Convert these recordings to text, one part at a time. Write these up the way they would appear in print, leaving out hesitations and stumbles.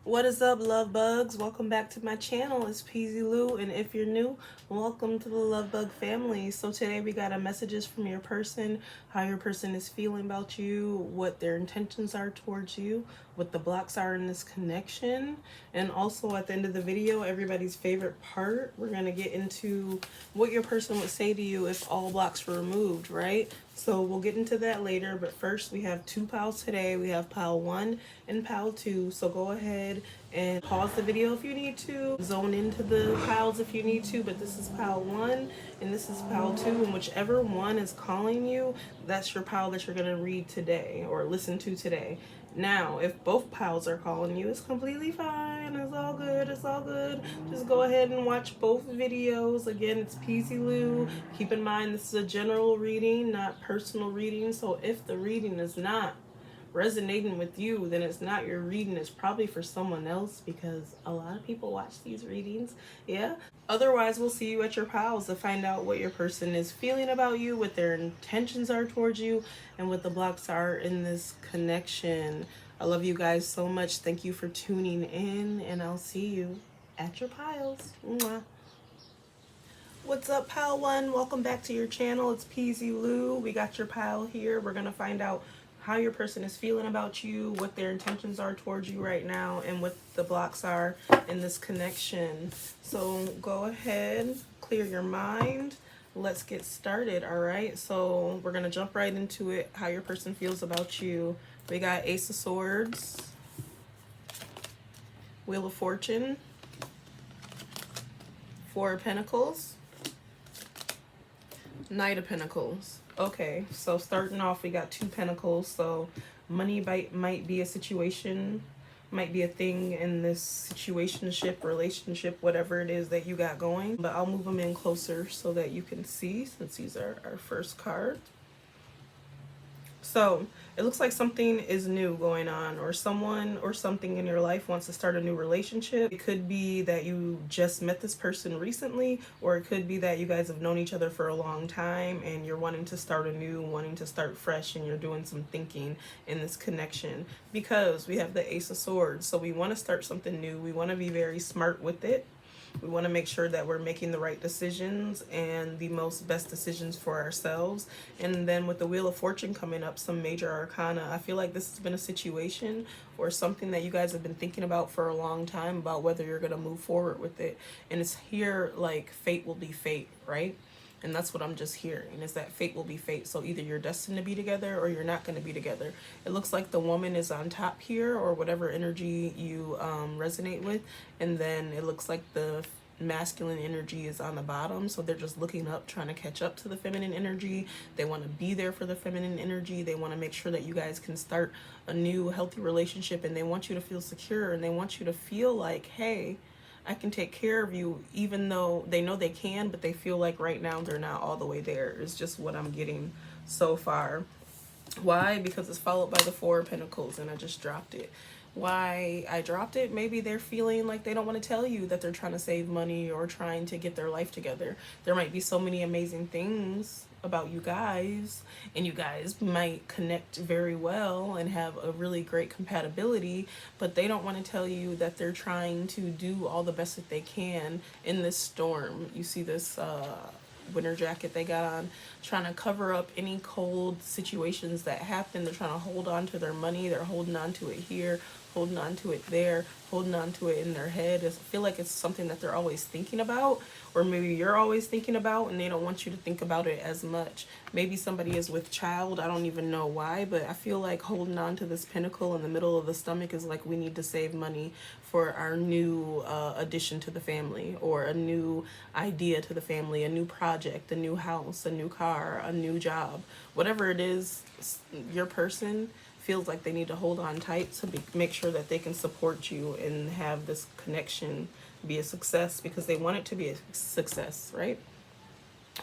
What is up, love bugs? Welcome back to my channel. It's Peasy Lou, and if you're new, welcome to the Love Bug family. So today we got a messages from your person, how your person is feeling about you, what their intentions are towards you, what the blocks are in this connection, and also at the end of the video, everybody's favorite part, we're gonna get into what your person would say to you if all blocks were removed, right? So we'll get into that later, but first we have two piles today. We have pile 1 and pile 2. So go ahead and pause the video if you need to, zone into the piles if you need to, but this is pile 1 and this is pile 2, and whichever one is calling you, that's your pile that you're going to read today or listen to today. Now, if both piles are calling you, it's completely fine. It's all good. It's all good. Just go ahead and watch both videos. Again, it's Peasy Lou. Keep in mind, this is a general reading, not personal reading. So if the reading is not resonating with you, then it's not your reading. It's probably for someone else, because a lot of people watch these readings. Yeah. Otherwise, we'll see you at your piles to find out what your person is feeling about you, what their intentions are towards you, and what the blocks are in this connection. I love you guys so much. Thank you for tuning in, and I'll see you at your piles. Mwah. What's up, pile 1? Welcome back to your channel. It's Peasy Lou. We got your pile here. We're going to find out how your person is feeling about you, what their intentions are towards you right now, and what the blocks are in this connection. So go ahead, clear your mind. Let's get started, all right? So we're going to jump right into it, how your person feels about you. We got Ace of Swords, Wheel of Fortune, Four of Pentacles, Knight of Pentacles. Okay, so starting off, we got 2 Pentacles. So money might be a situation, might be a thing in this situationship, relationship, whatever it is that you got going. But I'll move them in closer so that you can see, since these are our first card. So it looks like something is new going on, or someone or something in your life wants to start a new relationship. It could be that you just met this person recently, or it could be that you guys have known each other for a long time and you're wanting to start anew, wanting to start fresh, and you're doing some thinking in this connection, because we have the Ace of Swords. So we want to start something new. We want to be very smart with it. We want to make sure that we're making the right decisions and the most best decisions for ourselves. And then with the Wheel of Fortune coming up, some major arcana, I feel like this has been a situation or something that you guys have been thinking about for a long time, about whether you're going to move forward with it. And it's here like fate will be fate, right? And that's what I'm just hearing, is that fate will be fate. So either you're destined to be together or you're not going to be together. It looks like the woman is on top here, or whatever energy you resonate with. And then it looks like the masculine energy is on the bottom. So they're just looking up, trying to catch up to the feminine energy. They want to be there for the feminine energy. They want to make sure that you guys can start a new healthy relationship. And they want you to feel secure. And they want you to feel like, hey, I can take care of you, even though they know they can, but they feel like right now they're not all the way there. Is just what I'm getting so far. Why? Because it's followed by the Four of Pentacles, and I just dropped it. Why I dropped it? Maybe they're feeling like they don't want to tell you that they're trying to save money or trying to get their life together. There might be so many amazing things about you guys, and you guys might connect very well and have a really great compatibility, but they don't want to tell you that they're trying to do all the best that they can in this storm. You see this winter jacket they got on, trying to cover up any cold situations that happen. They're trying to hold on to their money. They're holding on to it here, holding on to it there, holding on to it in their head. I feel like it's something that they're always thinking about, or maybe you're always thinking about, and they don't want you to think about it as much. Maybe somebody is with child. I don't even know why, but I feel like holding on to this pentacle in the middle of the stomach is like, we need to save money for our new addition to the family, or a new idea to the family, a new project, a new house, a new car, a new job. Whatever it is, your person feels like they need to hold on tight to make sure that they can support you and have this connection be a success, because they want it to be a success, right?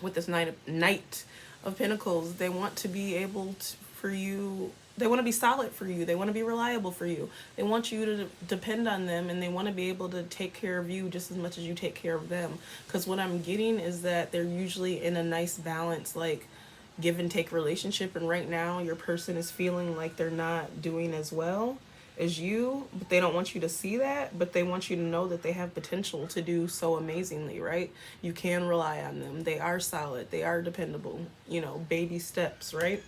With this Knight of Pentacles, they want to be able to, for you, they want to be solid for you. They want to be reliable for you. They want you to depend on them, and they want to be able to take care of you just as much as you take care of them. Because what I'm getting is that they're usually in a nice balance, like give and take relationship, and right now your person is feeling like they're not doing as well. is you, but they don't want you to see that, but they want you to know that they have potential to do so amazingly, right? You can rely on them. They are solid. They are dependable. You know, baby steps, right?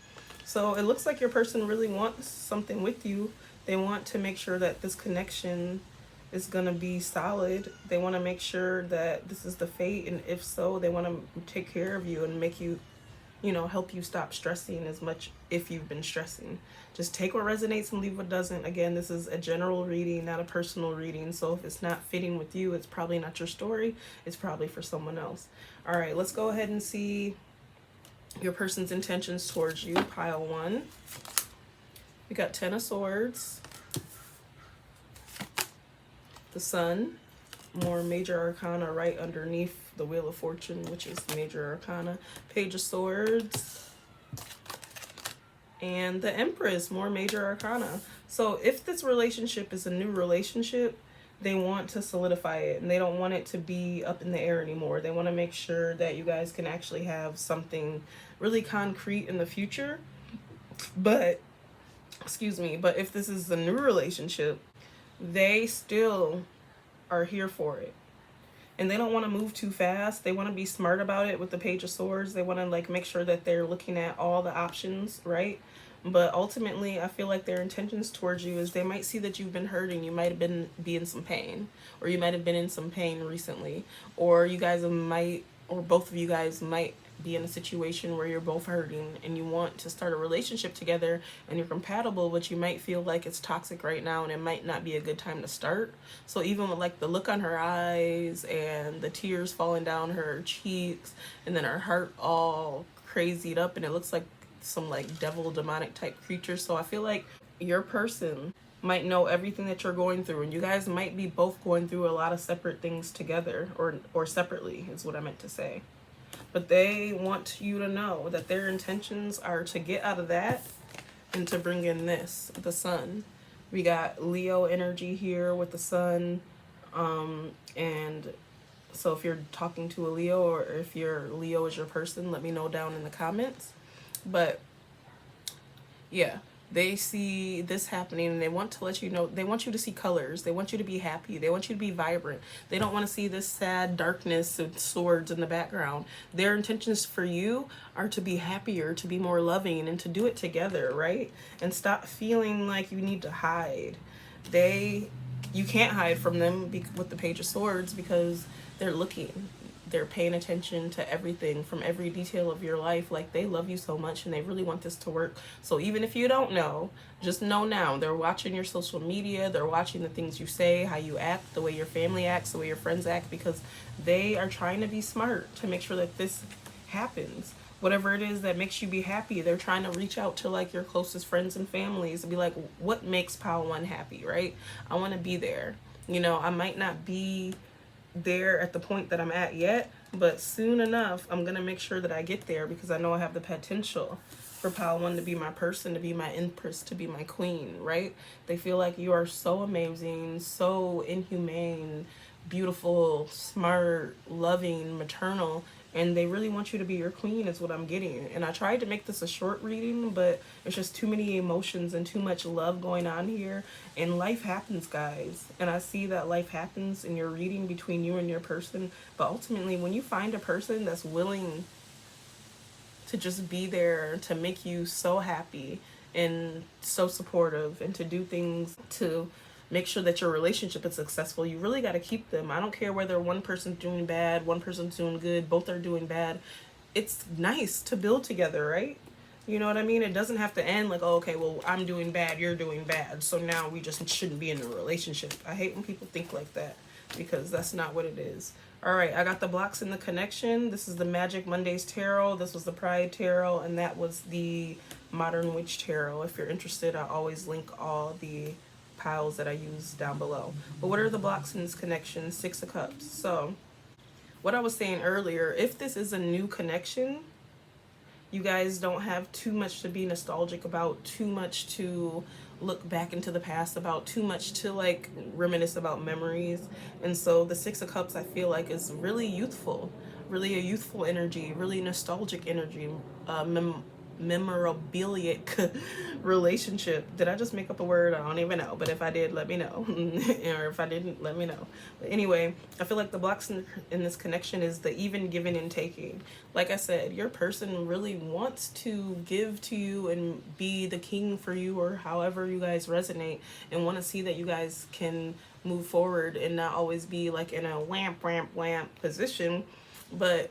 So it looks like your person really wants something with you. They want to make sure that this connection is going to be solid. They want to make sure that this is the fate, and if so, they want to take care of you and make you, you know, help you stop stressing as much if you've been stressing. Just take what resonates and leave what doesn't. Again, this is a general reading, not a personal reading. So if it's not fitting with you, it's probably not your story. It's probably for someone else. All right, let's go ahead and see your person's intentions towards you. Pile 1. We got 10 of Swords. The Sun. More major arcana right underneath the Wheel of Fortune, which is major arcana. Page of Swords. And the Empress, more major arcana. So if this relationship is a new relationship, they want to solidify it, and they don't want it to be up in the air anymore. They want to make sure that you guys can actually have something really concrete in the future. But, excuse me, but if this is a new relationship, they still are here for it. And they don't want to move too fast. They want to be smart about it with the Page of Swords. They want to like make sure that they're looking at all the options, right? But ultimately, I feel like their intentions towards you is they might see that you've been hurting. You might have been in some pain, or you might have been in some pain recently, or you guys might, or both of you guys might be in a situation where you're both hurting and you want to start a relationship together and you're compatible, but you might feel like it's toxic right now and it might not be a good time to start. So even with like the look on her eyes and the tears falling down her cheeks and then her heart all crazied up and it looks like some like devil demonic type creature. So I feel like your person might know everything that you're going through, and you guys might be both going through a lot of separate things together, or separately is what I meant to say. But they want you to know that their intentions are to get out of that and to bring in this, the Sun. We got Leo energy here with the Sun. And so if you're talking to a Leo, or if your Leo is your person, let me know down in the comments. But yeah, they see this happening and they want to let you know, they want you to see colors. They want you to be happy. They want you to be vibrant. They don't want to see this sad darkness of swords in the background. Their intentions for you are to be happier, to be more loving, and to do it together, right? And stop feeling like you need to hide. You can't hide from them with the Page of Swords because they're looking. They're paying attention to everything, from every detail of your life. Like, they love you so much and they really want this to work. So even if you don't know, just know now. They're watching your social media. They're watching the things you say, how you act, the way your family acts, the way your friends act, because they are trying to be smart to make sure that this happens. Whatever it is that makes you be happy, they're trying to reach out to like your closest friends and families and be like, what makes Pile 1 happy, right? I want to be there. You know, I might not be there at the point that I'm at yet, but soon enough I'm gonna make sure that I get there, because I know I have the potential for Pile 1 to be my person, to be my empress, to be my queen, right? They feel like you are so amazing, so inhumane, beautiful, smart, loving, maternal, and they really want you to be your queen is what I'm getting. And I tried to make this a short reading, but there's just too many emotions and too much love going on here. And life happens, guys. And I see that life happens in your reading between you and your person. But ultimately, when you find a person that's willing to just be there, to make you so happy and so supportive, and to do things to make sure that your relationship is successful, you really got to keep them. I don't care whether one person's doing bad, one person's doing good, both are doing bad. It's nice to build together, right? You know what I mean? It doesn't have to end like, oh, okay, well, I'm doing bad, you're doing bad, so now we just shouldn't be in a relationship. I hate when people think like that, because that's not what it is. All right, I got the blocks in the connection. This is the Magic Mondays Tarot. This was the Pride Tarot, and that was the Modern Witch Tarot. If you're interested, I always link all the piles that I use down below. But what are the blocks in this connection? 6 of Cups. So what I was saying earlier, if this is a new connection, you guys don't have too much to be nostalgic about, too much to look back into the past about, too much to like reminisce about memories. And so the 6 of Cups, I feel like, is really youthful, really a youthful energy, really nostalgic energy, memorabilic relationship. Did I just make up a word? I don't even know. But if I did, let me know. Or if I didn't, let me know. But anyway, I feel like the blocks in this connection is the even giving and taking. Like I said, your person really wants to give to you and be the king for you, or however you guys resonate, and want to see that you guys can move forward and not always be like in a whamp position. But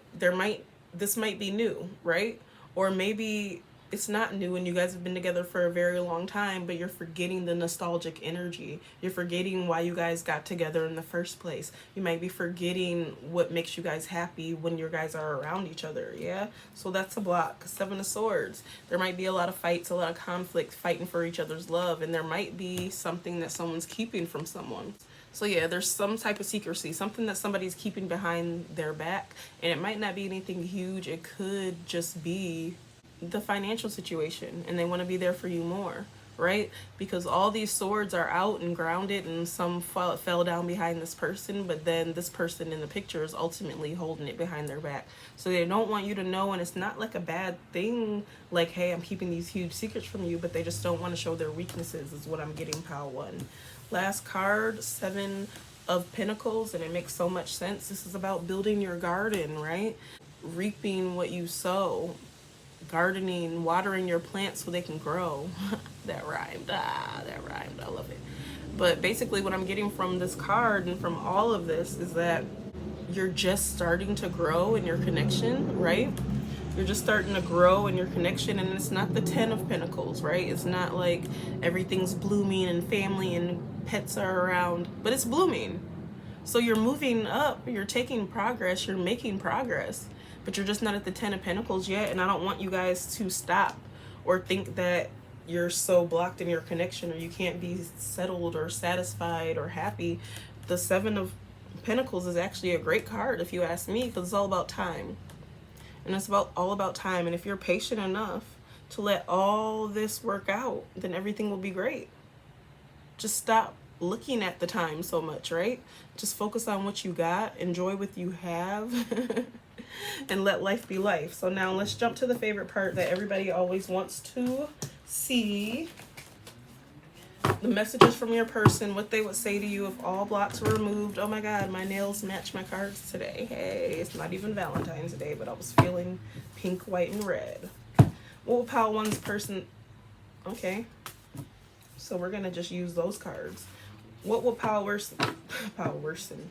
this might be new, right? Or maybe it's not new and you guys have been together for a very long time, but you're forgetting the nostalgic energy. You're forgetting why you guys got together in the first place. You might be forgetting what makes you guys happy when you guys are around each other. Yeah, so that's a block. Seven of Swords. There might be a lot of fights, a lot of conflict, fighting for each other's love, and there might be something that someone's keeping from someone. So yeah, there's some type of secrecy, something that somebody's keeping behind their back, and it might not be anything huge. It could just be the financial situation, and they want to be there for you more, right? Because all these swords are out and grounded, and some fell down behind this person, but then this person in the picture is ultimately holding it behind their back. So they don't want you to know, and it's not like a bad thing, like, hey, I'm keeping these huge secrets from you, but they just don't want to show their weaknesses, is what I'm getting, pile one. Last card, Seven of Pentacles, and it makes so much sense. This is about building your garden, right? Reaping what you sow. Gardening, watering your plants so they can grow. That rhymed. That rhymed. I love it. But basically what I'm getting from this card and from all of this is that you're just starting to grow in your connection, right? You're just starting to grow in your connection, and it's not the 10 of Pentacles, right? It's not like everything's blooming and family and pets are around, but it's blooming. So you're moving up, you're taking progress, you're making progress, but you're just not at the 10 of Pentacles yet. And I don't want you guys to stop or think that you're so blocked in your connection, or you can't be settled or satisfied or happy. The 7 of Pentacles is actually a great card, if you ask me, because it's all about time. And it's all about time. And if you're patient enough to let all this work out, then everything will be great. Just stop looking at the time so much, right? Just focus on what you got, enjoy what you have, and let life be life. So now let's jump to the favorite part that everybody always wants to see. The messages from your person, what they would say to you if all blocks were removed. Oh my God, my nails match my cards today. Hey, it's not even Valentine's Day, but I was feeling pink, white, and red. What will pile one's person... Okay. So we're going to just use those cards. What will pile worsen? Pile worsen.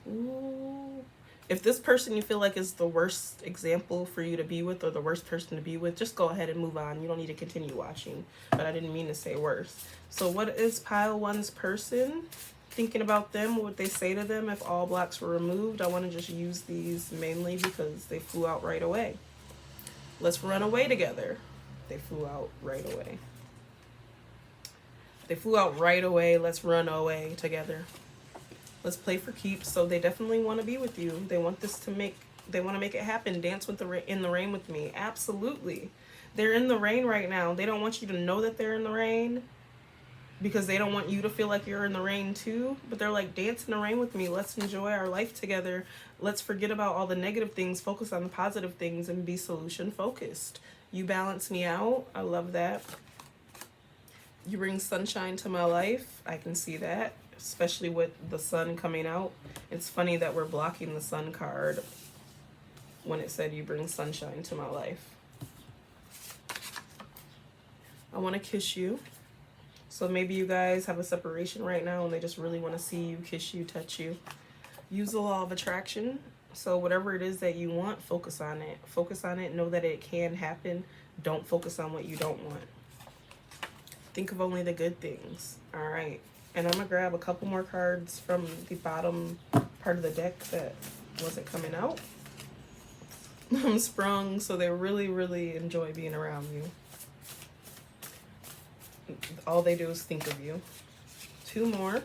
Ooh. If this person you feel like is the worst example for you to be with, or the worst person to be with, just go ahead and move on. You don't need to continue watching, but I didn't mean to say worse. So what is pile one's person? Thinking about them, what would they say to them if all blocks were removed? I want to just use these mainly because they flew out right away. Let's run away together. They flew out right away. They flew out right away. Let's run away together. Let's play for keeps. So they definitely want to be with you. They want this to they want to make it happen. Dance with in the rain with me. Absolutely. They're in the rain right now. They don't want you to know that they're in the rain because they don't want you to feel like you're in the rain too. But they're like, dance in the rain with me. Let's enjoy our life together. Let's forget about all the negative things. Focus on the positive things and be solution focused. You balance me out. I love that. You bring sunshine to my life. I can see that, especially with the sun coming out. It's funny that we're blocking the sun card when it said you bring sunshine to my life. I want to kiss you. So maybe you guys have a separation right now and they just really want to see you, kiss you, touch you. Use the law of attraction. So whatever it is that you want, focus on it. Focus on it. Know that it can happen. Don't focus on what you don't want. Think of only the good things. All right. And I'm going to grab a couple more cards from the bottom part of the deck that wasn't coming out. I'm sprung, so they really, really enjoy being around you. All they do is think of you. Two more.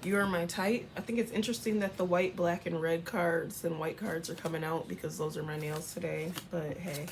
You are my type. I think it's interesting that the white, black, and red cards and white cards are coming out because those are my nails today. But hey.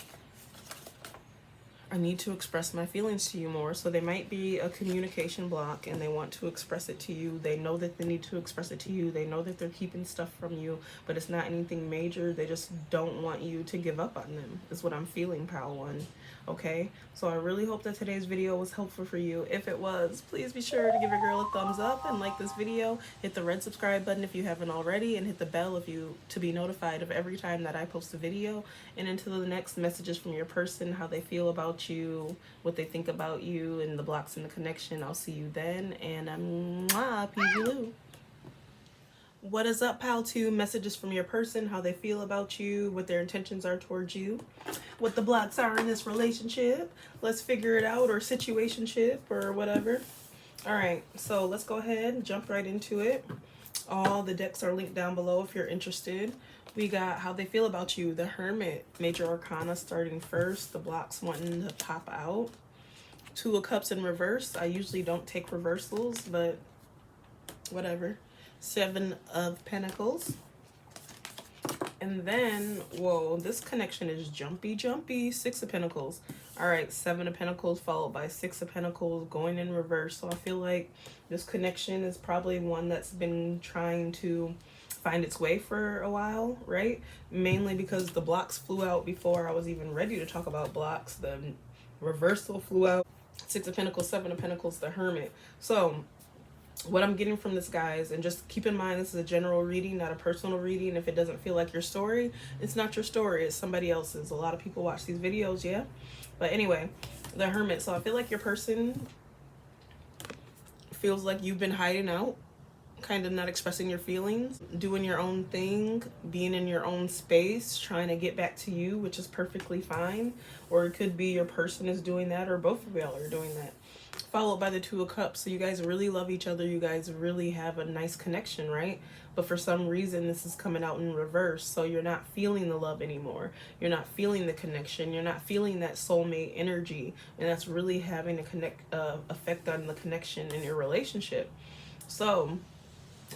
I need to express my feelings to you more. So they might be a communication block and they want to express it to you. They know that they need to express it to you. They know that they're keeping stuff from you, but it's not anything major. They just don't want you to give up on them, is what I'm feeling, pal one. Okay, so I really hope that today's video was helpful for you. If it was, please be sure to give your girl a thumbs up and like this video. Hit the red subscribe button if you haven't already, and hit the bell if you to be notified of every time that I post a video. And until the next messages from your person, how they feel about you, what they think about you, and the blocks in the connection. I'll see you then, and peace. What is up, pal? 2 messages from your person, how they feel about you, what their intentions are towards you, what the blocks are in this relationship. Let's figure it out, or situationship, or whatever. All right, so let's go ahead and jump right into it. All the decks are linked down below if you're interested. We got how they feel about you, the Hermit, Major Arcana starting first, the blocks wanting to pop out. 2 of Cups in reverse. I usually don't take reversals, but whatever. 7 of Pentacles. And then, whoa, this connection is jumpy. 6 of Pentacles. All right, 7 of Pentacles followed by 6 of Pentacles going in reverse. So I feel like this connection is probably one that's been trying to find its way for a while, right? Mainly because the blocks flew out before I was even ready to talk about blocks. The reversal flew out. 6 of Pentacles, 7 of Pentacles, the Hermit. So what I'm getting from this, guys, and just keep in mind, this is a general reading, not a personal reading. If it doesn't feel like your story, it's not your story, it's somebody else's. A lot of people watch these videos, yeah? But anyway, the Hermit. So I feel like your person feels like you've been hiding out, kind of not expressing your feelings, doing your own thing, being in your own space, trying to get back to you, which is perfectly fine. Or it could be your person is doing that, or both of y'all are doing that. Followed by the 2 of Cups. So you guys really love each other. You guys really have a nice connection, right? But for some reason, this is coming out in reverse. So you're not feeling the love anymore. You're not feeling the connection. You're not feeling that soulmate energy. And that's really having a effect on the connection in your relationship. So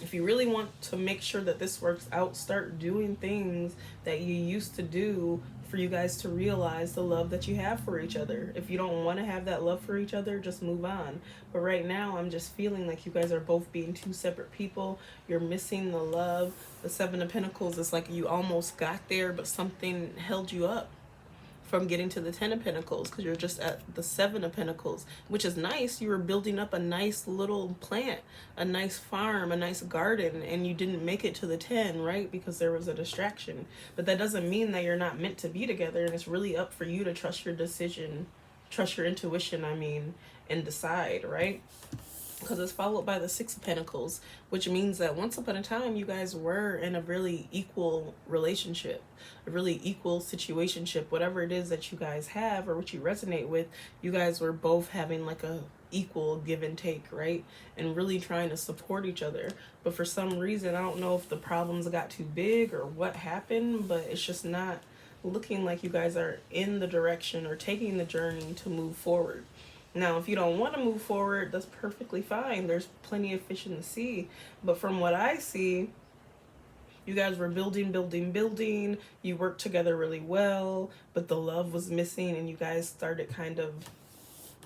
if you really want to make sure that this works out, start doing things that you used to do for you guys to realize the love that you have for each other. If you don't want to have that love for each other, just move on. But right now, I'm just feeling like you guys are both being 2 separate people. You're missing the love. The 7 of Pentacles is like you almost got there, but something held you up from getting to the 10 of Pentacles, because you're just at the 7 of Pentacles, which is nice. You were building up a nice little plant, a nice farm, a nice garden, and you didn't make it to the 10, right? Because there was a distraction. But that doesn't mean that you're not meant to be together, and it's really up for you to trust your decision, trust your intuition, and decide, right? Because it's followed by the 6 of Pentacles, which means that once upon a time you guys were in a really equal relationship, a really equal situationship, whatever it is that you guys have or what you resonate with. You guys were both having like a equal give and take, right? And really trying to support each other. But for some reason, I don't know if the problems got too big or what happened, but it's just not looking like you guys are in the direction or taking the journey to move forward. Now, if you don't want to move forward, that's perfectly fine. There's plenty of fish in the sea. But from what I see, you guys were building. You worked together really well, but the love was missing and you guys started kind of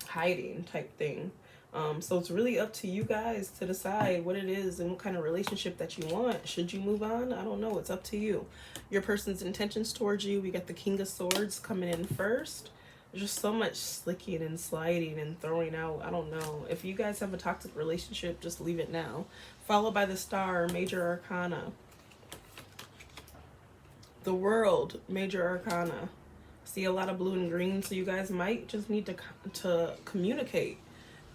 hiding type thing. So it's really up to you guys to decide what it is and what kind of relationship that you want. Should you move on? I don't know. It's up to you. Your person's intentions towards you. We got the King of Swords coming in first. There's just so much slicking and sliding and throwing out. I don't know. If you guys have a toxic relationship, just leave it now. Followed by the Star, Major Arcana. The World, Major Arcana. See a lot of blue and green, so you guys might just need to communicate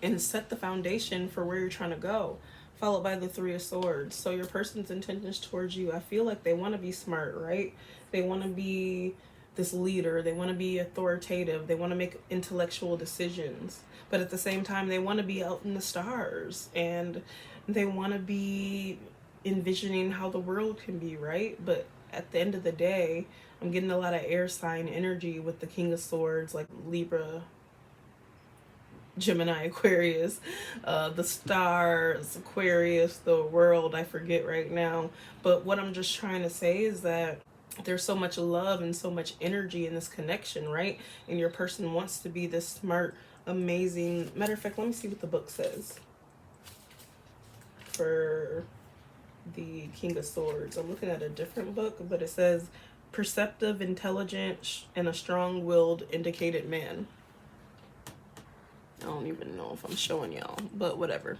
and set the foundation for where you're trying to go. Followed by the 3 of Swords. So your person's intentions towards you, I feel like they want to be smart, right? They want to be this leader. They want to be authoritative. They want to make intellectual decisions. But at the same time, they want to be out in the stars. And they want to be envisioning how the world can be, right? But at the end of the day, I'm getting a lot of air sign energy with the King of Swords, like Libra, Gemini, Aquarius, the stars, Aquarius, the world, I forget right now. But what I'm just trying to say is that there's so much love and so much energy in this connection, right? And your person wants to be this smart, amazing. Matter of fact, let me see what the book says for the King of Swords. I'm looking at a different book, but it says perceptive, intelligent, and a strong-willed, indicated man. I don't even know if I'm showing y'all, but whatever.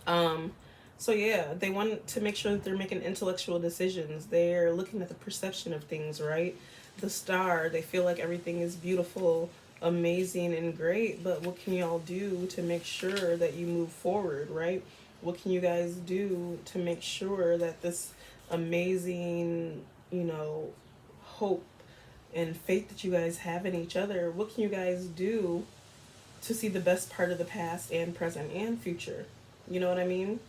So yeah, they want to make sure that they're making intellectual decisions. They're looking at the perception of things, right? The star, they feel like everything is beautiful, amazing, and great, but what can y'all do to make sure that you move forward, right? What can you guys do to make sure that this amazing, you know, hope and faith that you guys have in each other, what can you guys do to see the best part of the past and present and future? You know what I mean?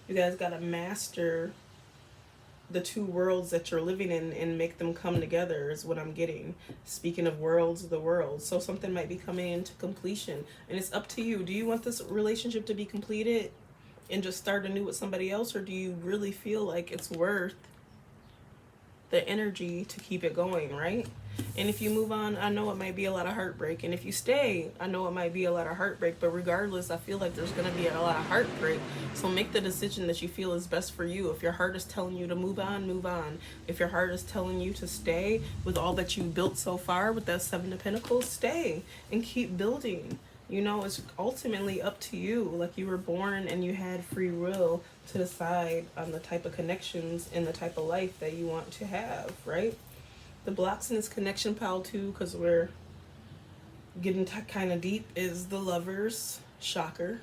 You guys got to master the two worlds that you're living in and make them come together is what I'm getting. Speaking of worlds, the world. So something might be coming into completion, and it's up to you. Do you want this relationship to be completed and just start anew with somebody else, or do you really feel like it's worth the energy to keep it going, right? And if you move on, I know it might be a lot of heartbreak. And if you stay, I know it might be a lot of heartbreak. But regardless, I feel like there's going to be a lot of heartbreak. So make the decision that you feel is best for you. If your heart is telling you to move on, move on. If your heart is telling you to stay with all that you built so far with that Seven of Pentacles, stay and keep building. You know, it's ultimately up to you. Like, you were born and you had free will to decide on the type of connections and the type of life that you want to have, right? The blocks in this connection pile too, because we're getting kind of deep, is the Lovers, shocker.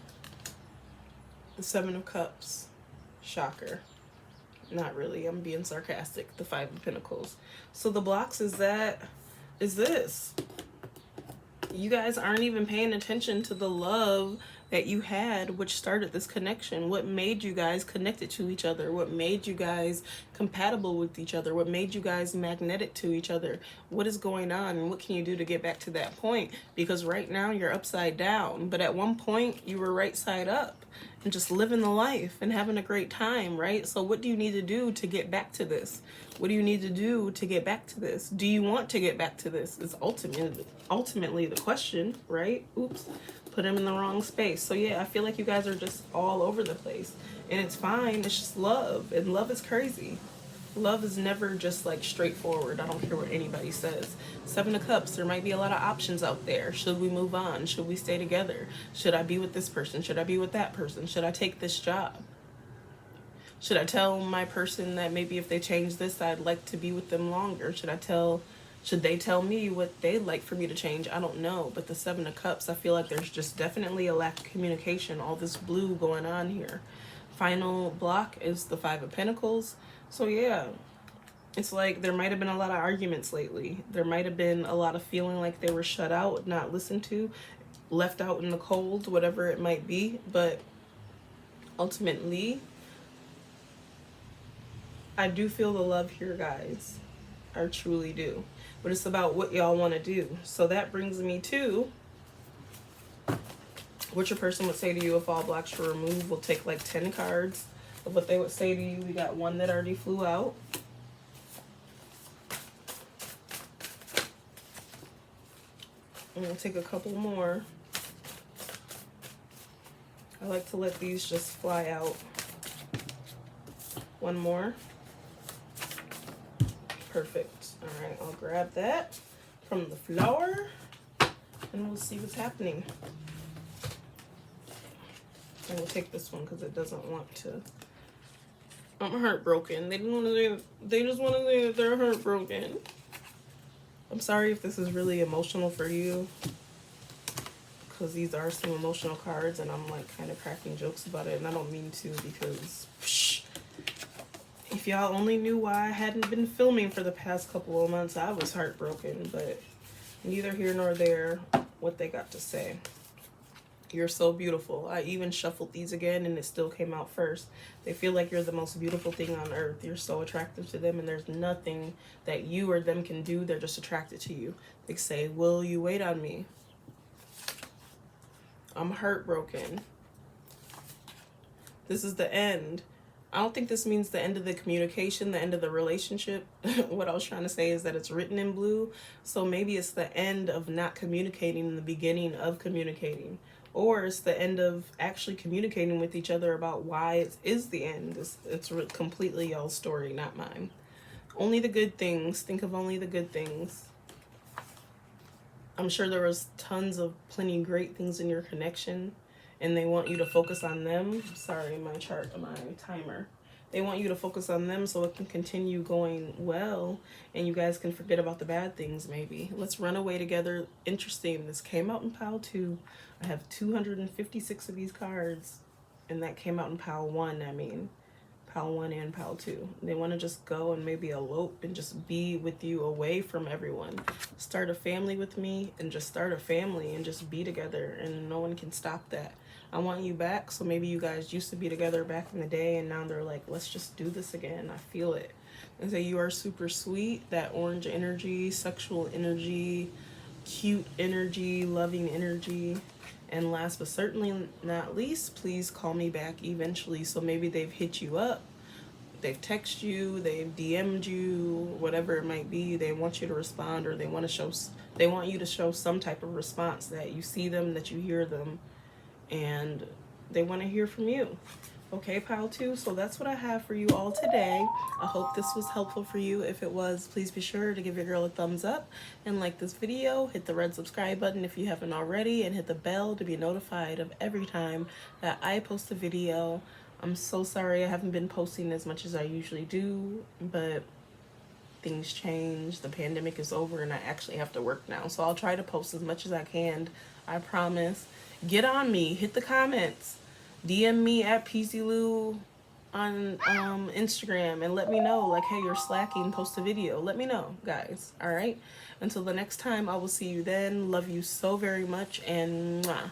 The Seven of Cups, shocker. Not really, I'm being sarcastic. The Five of Pentacles. So the blocks is this. You guys aren't even paying attention to the love that you had, which started this connection. What made you guys connected to each other? What made you guys compatible with each other? What made you guys magnetic to each other? What is going on, and what can you do to get back to that point? Because right now you're upside down, but at one point you were right side up and just living the life and having a great time, right? So what do you need to do to get back to this? What do you need to do to get back to this? Do you want to get back to this? Is ultimately the question, right? Oops, put him in the wrong space. So yeah, I feel like you guys are just all over the place, and it's fine. It's just love, and love is crazy. Love is never just like straightforward. I don't care what anybody says. Seven of Cups, there might be a lot of options out there. Should we move on? Should we stay together? Should I be with this person? Should I be with that person? Should I take this job? Should I tell my person that maybe if they change this, I'd like to be with them longer? Should they tell me what they'd like for me to change? I don't know. But the Seven of Cups, I feel like there's just definitely a lack of communication. All this blue going on here. Final block is the Five of Pentacles. So yeah, it's like there might have been a lot of arguments lately. There might have been a lot of feeling like they were shut out, not listened to, left out in the cold, whatever it might be. But ultimately, I do feel the love here, guys. I truly do. But it's about what y'all want to do. So that brings me to what your person would say to you if all blocks were removed. We'll take like 10 cards of what they would say to you. We got one that already flew out. And we'll take a couple more. I like to let these just fly out. One more. Perfect. All right, I'll grab that from the floor and we'll see what's happening. And we'll take this one because it doesn't want to. I'm heartbroken. They just want to say that they're heartbroken. I'm sorry if this is really emotional for you, because these are some emotional cards and I'm like kind of cracking jokes about it, and I don't mean to, because if y'all only knew why I hadn't been filming for the past couple of months, I was heartbroken. But neither here nor there what they got to say. You're so beautiful. I even shuffled these again and it still came out first. They feel like you're the most beautiful thing on earth. You're so attractive to them, and there's nothing that you or them can do. They're just attracted to you. They say, will you wait on me? I'm heartbroken. This is the end. I don't think this means the end of the communication, the end of the relationship. What I was trying to say is that it's written in blue. So maybe it's the end of not communicating and the beginning of communicating. Or it's the end of actually communicating with each other about why it is the end. It's completely y'all's story, not mine. Only the good things. Think of only the good things. I'm sure there was tons of plenty great things in your connection, and they want you to focus on them. Sorry, my timer. They want you to focus on them so it can continue going well, and you guys can forget about the bad things maybe. Let's run away together. Interesting. This came out in pile 2. I have 256 of these cards, and that came out in pile 1, I mean. Pile 1 and pile 2. They want to just go and maybe elope and just be with you away from everyone. Start a family with me and just start a family and just be together, and no one can stop that. I want you back, so maybe you guys used to be together back in the day and now they're like, let's just do this again. I feel it. And say you are super sweet, that orange energy, sexual energy, cute energy, loving energy. And last but certainly not least, please call me back eventually. So maybe they've hit you up, they've texted you, they've DM'd you, whatever it might be. They want you to respond, or they want you to show some type of response, that you see them, that you hear them, and they want to hear from you. Okay, pile 2, so that's what I have for you all today. I hope this was helpful for you. If it was, please be sure to give your girl a thumbs up and like this video. Hit the red subscribe button if you haven't already, and hit the bell to be notified of every time that I post a video. I'm so sorry I haven't been posting as much as I usually do, but things change. The pandemic is over and I actually have to work now, so I'll try to post as much as I can. I promise. Get on me, hit the comments, DM me at PZLou on Instagram, and let me know, like, hey, you're slacking, post a video. Let me know, guys. All right, until the next time, I will see you then. Love you so very much, and mwah.